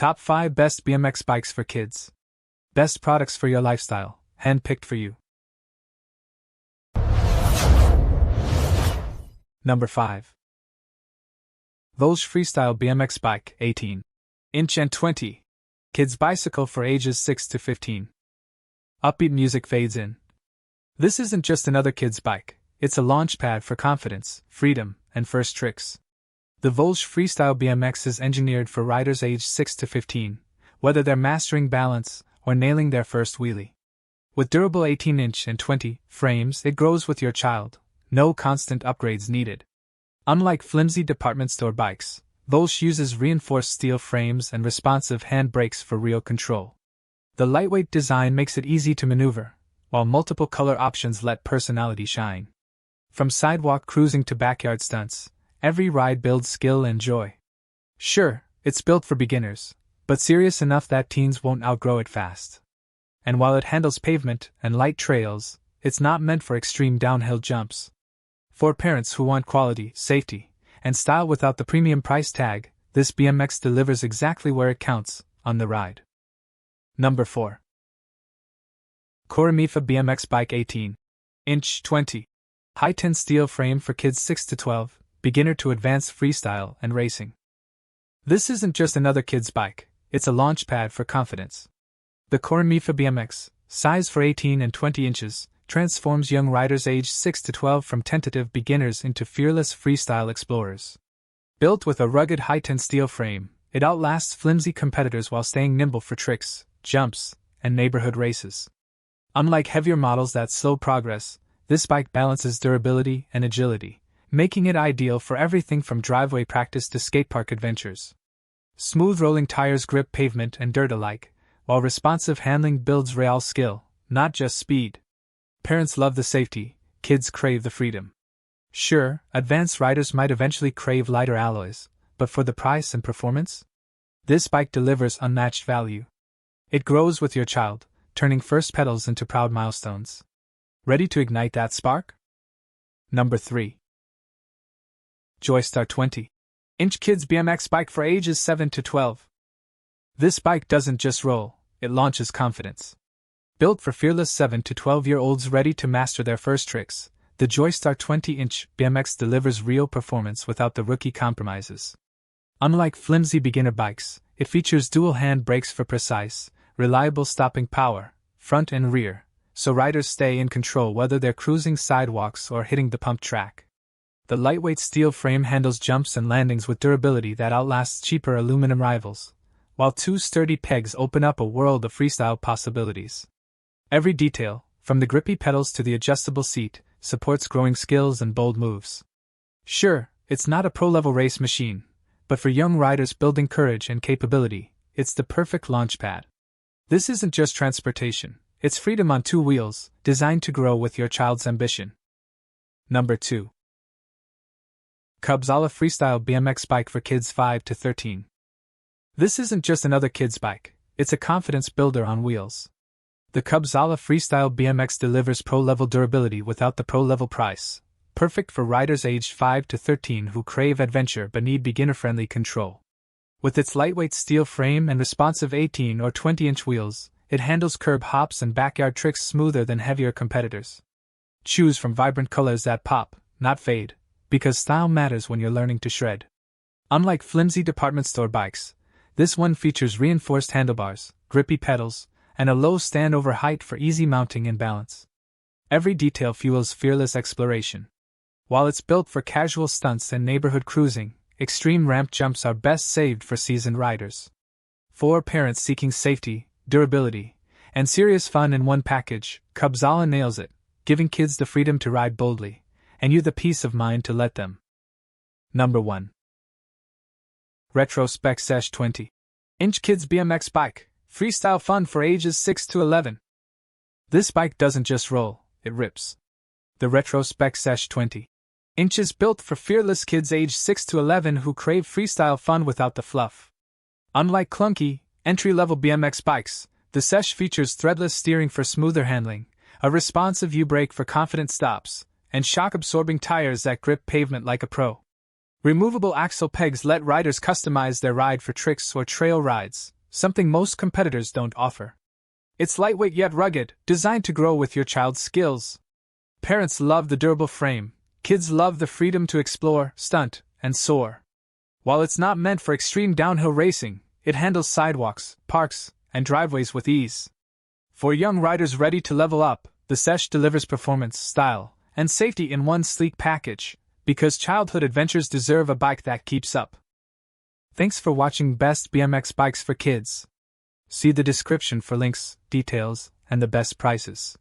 Top 5 Best BMX Bikes for Kids. Best products for your lifestyle, handpicked for you. Number 5. Vollsch Freestyle BMX Bike, 18-inch and 20. Kids bicycle for ages 6 to 15. Upbeat music fades in. This isn't just another kid's bike, it's a launch pad for confidence, freedom, and first tricks. The Vollsch Freestyle BMX is engineered for riders aged 6 to 15, whether they're mastering balance or nailing their first wheelie. With durable 18-inch and 20 frames, it grows with your child. No constant upgrades needed. Unlike flimsy department store bikes, Vollsch uses reinforced steel frames and responsive hand brakes for real control. The lightweight design makes it easy to maneuver, while multiple color options let personality shine. From sidewalk cruising to backyard stunts, every ride builds skill and joy. Sure, it's built for beginners, but serious enough that teens won't outgrow it fast. And while it handles pavement and light trails, it's not meant for extreme downhill jumps. For parents who want quality, safety, and style without the premium price tag, this BMX delivers exactly where it counts, on the ride. Number 4. KORIMEFA BMX Bike 18-inch 20. High-tin steel frame for kids 6 to 12, beginner to advanced freestyle and racing. This isn't just another kid's bike, it's a launch pad for confidence. The KORIMEFA BMX, size for 18 and 20 inches, transforms young riders aged 6 to 12 from tentative beginners into fearless freestyle explorers. Built with a rugged high-tin steel frame, it outlasts flimsy competitors while staying nimble for tricks, jumps, and neighborhood races. Unlike heavier models that slow progress, this bike balances durability and agility, making it ideal for everything from driveway practice to skatepark adventures. Smooth rolling tires grip pavement and dirt alike, while responsive handling builds rail skill, not just speed. Parents love the safety, kids crave the freedom. Sure, advanced riders might eventually crave lighter alloys, but for the price and performance? This bike delivers unmatched value. It grows with your child, turning first pedals into proud milestones. Ready to ignite that spark? Number 3. JOYSTAR 20-inch Kids BMX Bike for ages 7 to 12. This bike doesn't just roll, it launches confidence. Built for fearless 7 to 12-year-olds ready to master their first tricks, the JOYSTAR 20-inch BMX delivers real performance without the rookie compromises. Unlike flimsy beginner bikes, it features dual hand brakes for precise, reliable stopping power, front and rear, so riders stay in control whether they're cruising sidewalks or hitting the pump track. The lightweight steel frame handles jumps and landings with durability that outlasts cheaper aluminum rivals, while 2 sturdy pegs open up a world of freestyle possibilities. Every detail, from the grippy pedals to the adjustable seat, supports growing skills and bold moves. Sure, it's not a pro-level race machine, but for young riders building courage and capability, it's the perfect launchpad. This isn't just transportation, it's freedom on 2 wheels, designed to grow with your child's ambition. Number 2. Cubsala Freestyle BMX Bike for kids 5 to 13. This isn't just another kid's bike, it's a confidence builder on wheels. The Cubsala Freestyle BMX delivers pro-level durability without the pro-level price, perfect for riders aged 5 to 13 who crave adventure but need beginner-friendly control. With its lightweight steel frame and responsive 18 or 20-inch wheels, it handles curb hops and backyard tricks smoother than heavier competitors. Choose from vibrant colors that pop, not fade, because style matters when you're learning to shred. Unlike flimsy department store bikes, this one features reinforced handlebars, grippy pedals, and a low standover height for easy mounting and balance. Every detail fuels fearless exploration. While it's built for casual stunts and neighborhood cruising, extreme ramp jumps are best saved for seasoned riders. For parents seeking safety, durability, and serious fun in one package, Cubsala nails it, giving kids the freedom to ride boldly, and you the peace of mind to let them. Number 1. Retrospec Sesh 20-inch Kids BMX Bike, freestyle fun for ages 6 to 11. This bike doesn't just roll, it rips. The Retrospec Sesh 20-inch is built for fearless kids aged 6 to 11 who crave freestyle fun without the fluff. Unlike clunky, entry-level BMX bikes, the Sesh features threadless steering for smoother handling, a responsive U-brake for confident stops, and shock-absorbing tires that grip pavement like a pro. Removable axle pegs let riders customize their ride for tricks or trail rides, something most competitors don't offer. It's lightweight yet rugged, designed to grow with your child's skills. Parents love the durable frame, kids love the freedom to explore, stunt, and soar. While it's not meant for extreme downhill racing, it handles sidewalks, parks, and driveways with ease. For young riders ready to level up, the Sesh delivers performance, style, and safety in one sleek package, because childhood adventures deserve a bike that keeps up. Thanks for watching Best BMX Bikes for Kids. See the description for links, details, and the best prices.